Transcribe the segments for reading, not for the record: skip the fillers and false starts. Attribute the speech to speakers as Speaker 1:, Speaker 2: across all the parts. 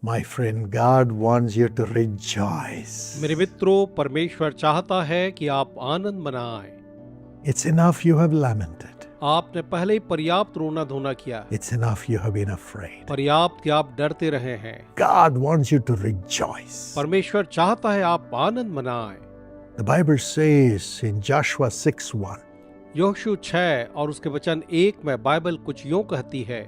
Speaker 1: My friend, God wants you to rejoice.
Speaker 2: मेरे मित्रों, परमेश्वर चाहता है कि आप आनंद मनाएं।
Speaker 1: It's enough you have lamented.
Speaker 2: आपने पहले ही पर्याप्त रोना धोना किया।
Speaker 1: It's enough you have been afraid.
Speaker 2: पर्याप्त कि आप डरते रहे हैं।
Speaker 1: God wants you to rejoice.
Speaker 2: परमेश्वर चाहता है आप आनंद मनाएं।
Speaker 1: The Bible says in Joshua 6:1,
Speaker 2: यहोशू 6 और उसके वचन 1 में बाइबल कुछ यूं कहती है,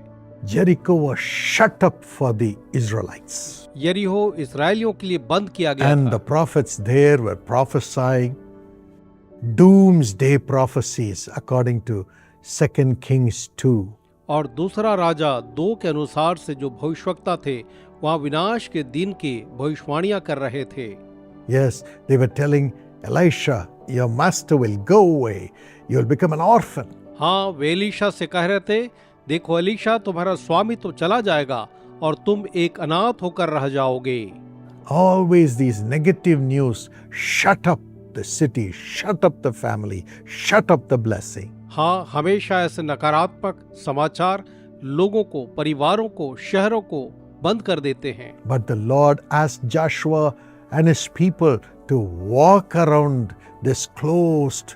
Speaker 1: Jericho was shut up for the Israelites.
Speaker 2: यरीहो इस्राएलियों के लिए बंद किया गया
Speaker 1: And
Speaker 2: था।
Speaker 1: the prophets there were prophesying doomsday prophecies according to 2 Kings 2.
Speaker 2: और दूसरा राजा 2 के अनुसार से जो भविष्यवक्ता थे, वहाँ विनाश के दिन की भविष्यवाणियां कर रहे थे।
Speaker 1: Yes, they were telling Elisha, your master will go away. You will become an orphan.
Speaker 2: हाँ, वे एलीशा से कह रहे थे, देखो एलीशा, तुम्हारा स्वामी तो चला जाएगा और तुम एक अनाथ होकर रह जाओगे।
Speaker 1: Always these negative news shut up the city, shut up the family, shut up the blessing.
Speaker 2: हाँ, हमेशा ऐसे नकारात्मक समाचार लोगों को, परिवारों को, शहरों को बंद कर देते हैं।
Speaker 1: But the Lord asked Joshua and his people to walk around this closed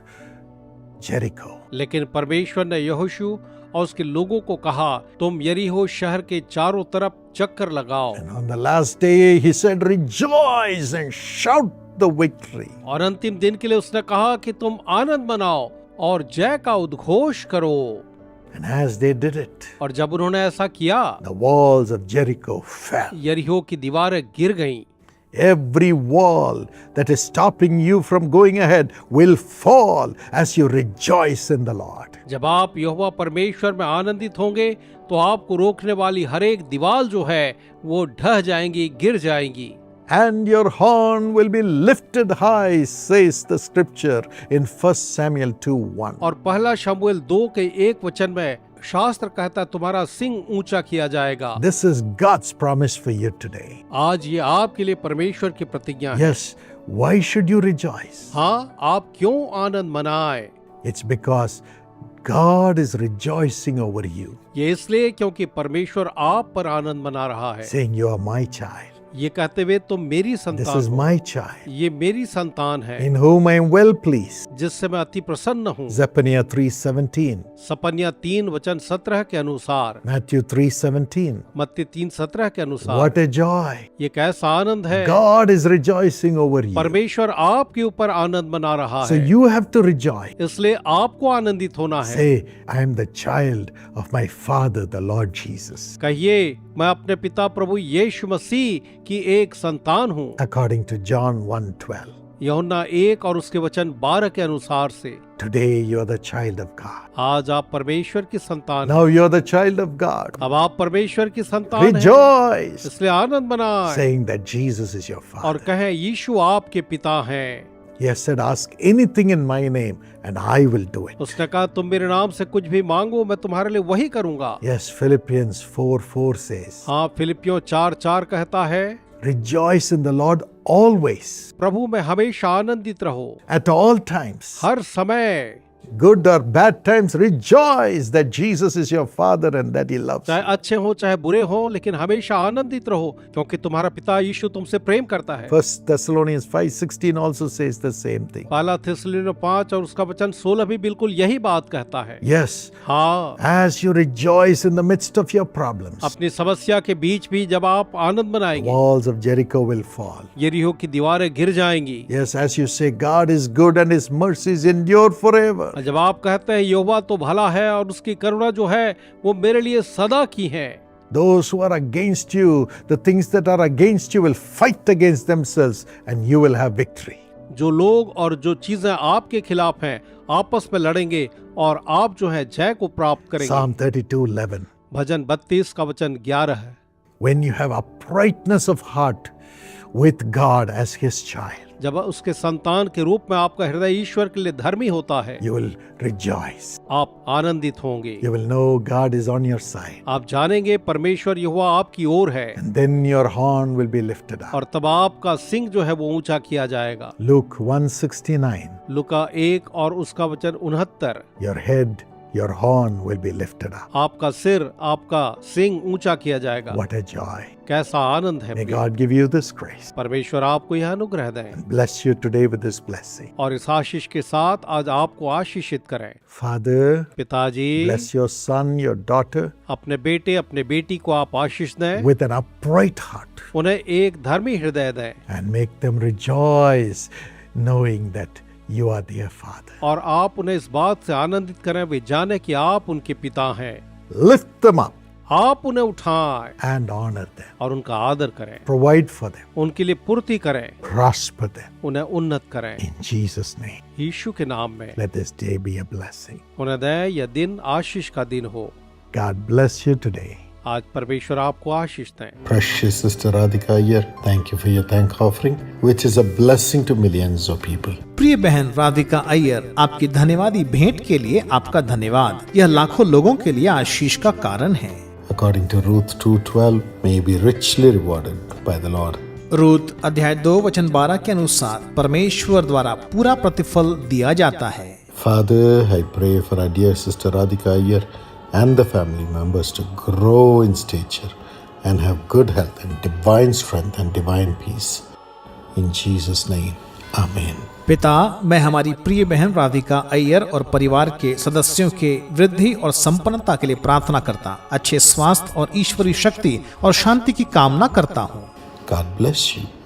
Speaker 1: Jericho.
Speaker 2: लेकिन परमेश्वर ने यहोशू और उसके लोगों को कहा, तुम यरीहो शहर के चारों तरफ चक्कर लगाओ।
Speaker 1: And on the last day he said, rejoice and shout the victory.
Speaker 2: और अंतिम दिन के लिए उसने कहा कि तुम आनंद मनाओ और जय का उद्घोष करो।
Speaker 1: And as they did it,
Speaker 2: और जब उन्होंने ऐसा किया,
Speaker 1: the walls of Jericho fell.
Speaker 2: यरीहो की दीवारें गिर गईं।
Speaker 1: Every wall that is stopping you from going ahead will fall as you rejoice in the Lord.
Speaker 2: जब आप यहोवा परमेश्वर में आनंदित होंगे, तो आपको रोकने वाली हर एक दीवार जो है वो ढह जाएंगी, गिर जाएंगी।
Speaker 1: And your horn will be lifted high, says the scripture in 1 Samuel 2:1.
Speaker 2: और पहला शमूएल 2 के 1 वचन में शास्त्र कहता है, तुम्हारा सिंग ऊंचा किया जाएगा।
Speaker 1: This is God's promise for you today.
Speaker 2: आज ये आपके लिए परमेश्वर की प्रतिज्ञा है।
Speaker 1: Yes, why should you rejoice?
Speaker 2: हाँ, आप क्यों आनंद मनाएं?
Speaker 1: It's because God is rejoicing over you,
Speaker 2: ये इसलिए क्योंकि परमेश्वर आप पर आनंद मना रहा है,
Speaker 1: saying you are my child.
Speaker 2: ये कहते हुए तुम मेरी
Speaker 1: This
Speaker 2: संतान
Speaker 1: is
Speaker 2: हो।
Speaker 1: my child,
Speaker 2: ये मेरी संतान है,
Speaker 1: in whom I am well pleased.
Speaker 2: जिससे मैं अति प्रसन्न हूँ।
Speaker 1: Zephaniah 3:17,
Speaker 2: सपन्या 3 वचन 17 के अनुसार,
Speaker 1: Matthew 3:17.
Speaker 2: मत्ती 3:17 के अनुसार।
Speaker 1: What a joy!
Speaker 2: ये कैसा आनंद है।
Speaker 1: God is rejoicing over you.
Speaker 2: परमेश्वर आपके ऊपर आनंद मना रहा
Speaker 1: So
Speaker 2: है,
Speaker 1: you have to rejoice.
Speaker 2: इसलिए आपको आनंदित होना है।
Speaker 1: Say, I am the child of my Father, the Lord Jesus.
Speaker 2: कहिए, मैं अपने पिता प्रभु यीशु मसीह की एक संतान हूँ।
Speaker 1: According to John 1:12.
Speaker 2: यूहन्ना 1 और उसके वचन 12 के अनुसार से।
Speaker 1: Today you are the child of God.
Speaker 2: आज आप परमेश्वर की संतान हैं।
Speaker 1: Now you are the child of God.
Speaker 2: अब आप परमेश्वर की संतान हैं,
Speaker 1: Rejoice,
Speaker 2: इसलिए आनंद मनाएं
Speaker 1: saying that Jesus is your
Speaker 2: और
Speaker 1: Father.
Speaker 2: कहें, यीशु आपके पिता हैं।
Speaker 1: He has said, ask anything in my name and I will do it.
Speaker 2: उसने कहा, तुम मेरे नाम से कुछ भी मांगो, मैं तुम्हारे लिए वही करूंगा।
Speaker 1: Yes, Philippians 4:4 says,
Speaker 2: हाँ, फिलिपियों 4:4 कहता है,
Speaker 1: rejoice in the Lord always,
Speaker 2: प्रभु में हमेशा आनंदित रहो,
Speaker 1: at all times.
Speaker 2: हर समय,
Speaker 1: Good or bad times, rejoice that Jesus is your Father and that He loves
Speaker 2: चाहे
Speaker 1: you.
Speaker 2: अच्छे हो चाहे बुरे हो, लेकिन हमेशा आनंदित रहो, क्योंकि तुम्हारा पिता यीशु तुमसे प्रेम करता है।
Speaker 1: 1 Thessalonians 5:16 also says the same thing.
Speaker 2: पहला थिस्सलुनीकियों 5 और उसका वचन 16 भी बिल्कुल यही बात कहता है।
Speaker 1: Yes,
Speaker 2: हाँ,
Speaker 1: as you rejoice in the midst of your problems,
Speaker 2: अपनी समस्या के बीच भी जब आप आनंद
Speaker 1: the
Speaker 2: मनाएंगे,
Speaker 1: walls of Jericho will fall.
Speaker 2: यरीहो की दीवारें गिर जाएंगी।
Speaker 1: Yes, as you say, God is good and His mercies endure forever.
Speaker 2: जब आप कहते हैं यहोवा तो भला है और उसकी करुणा जो है वो मेरे लिए सदा की है।
Speaker 1: Those who are against you, the things that are against you will fight against themselves and you will have victory.
Speaker 2: जो लोग और जो चीजें आपके खिलाफ हैं आपस में लड़ेंगे और आप जो है जय को प्राप्त करेंगे।
Speaker 1: Psalm 32:11.
Speaker 2: भजन 32 का वचन 11 है।
Speaker 1: When you have uprightness of heart with God as His child,
Speaker 2: जब उसके संतान के रूप में आपका हृदय ईश्वर के लिए धर्मी होता है,
Speaker 1: you will rejoice.
Speaker 2: आप आनंदित होंगे।
Speaker 1: You will know God is on your side.
Speaker 2: आप जानेंगे परमेश्वर यहोवा आपकी ओर है,
Speaker 1: And then your horn will be lifted up.
Speaker 2: और तब आपका सिंग जो है वो ऊंचा किया जाएगा।
Speaker 1: Luke 1:69.
Speaker 2: लुका 1 और उसका वचन 69।
Speaker 1: Your head Your horn will be lifted up.
Speaker 2: आपका सिर, आपका सिंग ऊंचा किया जाएगा।
Speaker 1: What a joy.
Speaker 2: कैसा आनंद है
Speaker 1: May
Speaker 2: प्रिय।
Speaker 1: God give you this grace.
Speaker 2: परमेश्वर आपको यह अनुग्रह दें
Speaker 1: Bless you today with this blessing.
Speaker 2: और इस आशीष के साथ आज आपको आशीषित करें।
Speaker 1: Father,
Speaker 2: पिताजी,
Speaker 1: bless your son, your daughter
Speaker 2: अपने बेटे, अपने बेटी को आप आशीष दें,
Speaker 1: with an upright heart
Speaker 2: उन्हें एक धर्मी हृदय दें
Speaker 1: and make them rejoice knowing that you are their father.
Speaker 2: और आप उन्हें इस बात से आनंदित करें वे जाने कि आप उनके पिता हैं।
Speaker 1: Lift them up
Speaker 2: आप उन्हें उठाएं
Speaker 1: and honor them.
Speaker 2: और उनका आदर करें,
Speaker 1: Provide for them.
Speaker 2: उनके लिए पूर्ति करें,
Speaker 1: Prosper them.
Speaker 2: उन्हें उन्नत करें।
Speaker 1: In Jesus' name,
Speaker 2: यीशु के नाम में
Speaker 1: let this day be a blessing.
Speaker 2: उन्हें दें यह दिन आशीष का दिन हो।
Speaker 1: God bless you today.
Speaker 2: आज परमेश्वर आपको आशीष दें।
Speaker 3: Precious Sister Radhika Iyer, thank you for your thank offering, which is a blessing to millions of people.
Speaker 4: प्रिय बहन राधिका अय्यर, आपकी धन्यवादी भेंट के लिए आपका धन्यवाद। यह लाखों लोगों के लिए आशीष का कारण है।
Speaker 3: According to Ruth 2:12, may be richly rewarded by the Lord.
Speaker 4: Ruth अध्याय 2 वचन 12 के अनुसार परमेश्वर द्वारा पूरा प्रतिफल दिया जाता है।
Speaker 3: Father, I pray for our dear Sister Radhika Iyer and the family members to grow in stature and have good health and divine strength and divine peace. In Jesus' name, Amen.
Speaker 4: पिता, मैं हमारी प्रिय बहन राधिका अय्यर और परिवार के सदस्यों के वृद्धि और संपन्नता के लिए प्रार्थना करता, अच्छे स्वास्थ्य और ईश्वरीय शक्ति और शांति की कामना करता हूँ।
Speaker 3: God bless you.